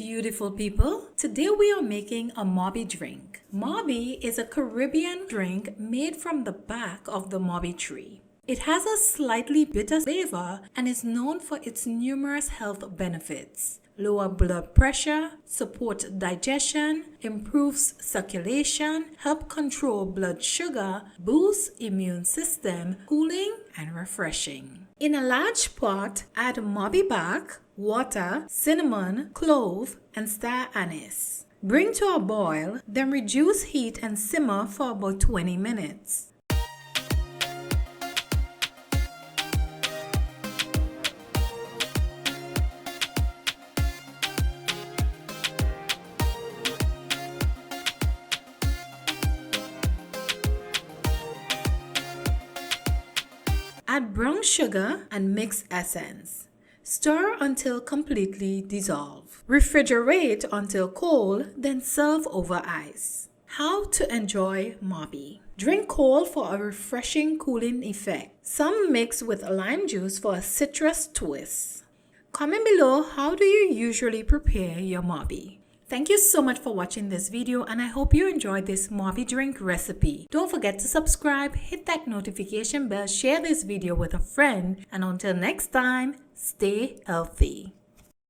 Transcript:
beautiful people. Today we are making a Mauby drink. Mauby is a Caribbean drink made from the bark of the Mauby tree. It has a slightly bitter flavor and is known for its numerous health benefits. Lower blood pressure, support digestion, improves circulation, help control blood sugar, boosts immune system, cooling and refreshing. In a large pot, add Mauby bark, water, cinnamon, clove, and star anise. Bring to a boil, then reduce heat and simmer for about 20 minutes. Add brown sugar and mix essence. Stir until completely dissolved. Refrigerate until cold, then serve over ice. How to enjoy Mauby. Drink cold for a refreshing cooling effect. Some mix with lime juice for a citrus twist. Comment below, how do you usually prepare your Mauby? Thank you so much for watching this video, and I hope you enjoyed this Mauby drink recipe. Don't forget to subscribe, hit that notification bell, share this video with a friend, and until next time, stay healthy.